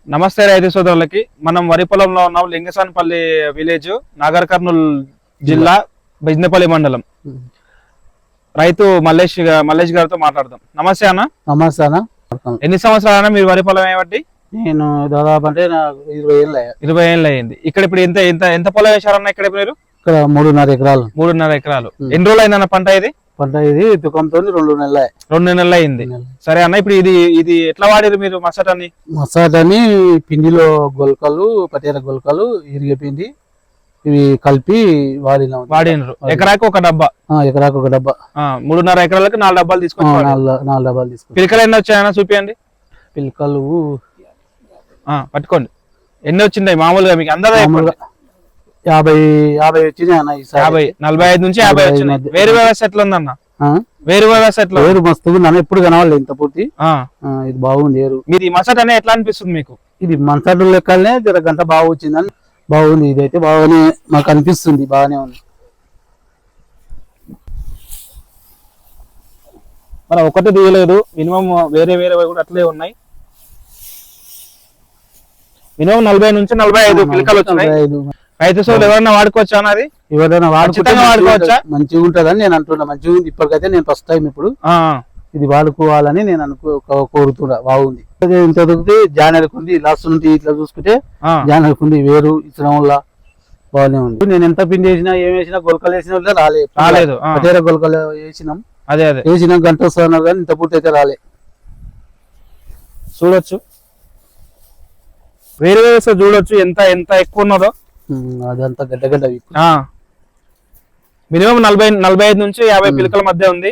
నమస్తే రైతు సోదరులకి. మనం వరి పొలంలో ఉన్నాం. లింగసానపల్లి విలేజ్, నాగర్ కర్నూల్ జిల్లా, బిజినపల్లి మండలం. రైతు మల్లేష్ గారితో మాట్లాడదాం. నమస్తే అన్న. నమస్తే అన్న. ఎన్ని సంవత్సరాలన్నా మీరు వరి పొలం ఏబట్టి? నేను దాదాపు అంటే 20 ఏళ్ళు అయ్యింది. ఇక్కడ ఇప్పుడు ఎంత ఎంత ఎంత పొలం వేశారన్న? ఇక్కడ మీరు ఇక్కడ 3.5 ఎకరాలు. 3.5 ఎకరాలు. ఎన్ని రోజులు అయిందన్న పంట ఇది? పంట ఇది తుకంతో 2 నెలలు. 2 నెలలు అయింది. సరే అన్న, ఇప్పుడు ఇది ఎట్లా వాడారు మీరు మసాటాన్ని? మసాటాన్ని పిండిలో గొలకలు, పటేర గొలకలు, ఇరిగే పిండి ఇవి కలిపి వాడినరు. ఎకరాకి ఒక డబ్బా? ఎకరాకి ఒక డబ్బా. 3.5 ఎకరాలకు 4 డబ్బాలు తీసుకొని 4 డబ్బాలు తీసుకొని. పిలకలు ఎన్ని వచ్చాయన్న చూపియండి. పిలకలు పట్టుకోండి. ఎన్ని వచ్చింది మామూలుగా మీకు అందరూ? 50 వచ్చినాయి అన్న. 45 నుంచి 50 వచ్చినాయి. వేరు వ్యవస్థ ఎట్లా ఉందన్న? వేరు వ్యవస్థ ఎట్లా? వేరు మస్తు నన్ను ఎప్పుడు కనవాలి ఇంత పూర్తి. ఇది బాగుంది వేరు. మీరు ఈ మసాట్ అనే ఎట్లా అనిపిస్తుంది మీకు? ఇది మసాటు లెక్కలనే గంట బాగా వచ్చిందని బాగుంది. ఇదైతే బాగానే మాకు అనిపిస్తుంది, బాగానే ఉంది. మనం ఒకటి తీయలేదు, మినిమం వేరే కూడా అట్లే ఉన్నాయి. మినిమం 40 నుంచి 45 పిలకలు వచ్చినాయి. రైతు సోదరులు ఎవరైనా వాడుకోవచ్చా అన్నది? ఎవరైనా వాడుకోవచ్చా? మంచిగా ఉంటదని నేను అంటున్నా. మంచిగా ఉంది. ఇప్పటికైతే నేను ఫస్ట్ టైం ఇప్పుడు ఇది వాడుకోవాలని నేను కోరుతున్నా. బాగుంది. ఇంత దొరికితే జానరికి ఉంది. లాస్ట్ నుండి ఇట్లా చూసుకుంటే జానరికి ఉంది. వేరు ఇచ్చడం వల్ల బాగానే ఉంది. నేను ఎంత పిండి వేసినా ఏం వేసినా గొలకలు వేసినా రాలేదు. అదే గొలకలు వేసినాం. అదే వేసినా గంట వస్తున్నారు కానీ ఇంత పూర్తి అయితే రాలే. చూడొచ్చు, వేరు వ్యవస్థ చూడొచ్చు ఎంత ఎంత ఎక్కువ ఉన్నదో. అదంతా గడ్డ మినిమం 45 నుంచి 50 పిలకల మధ్య ఉంది.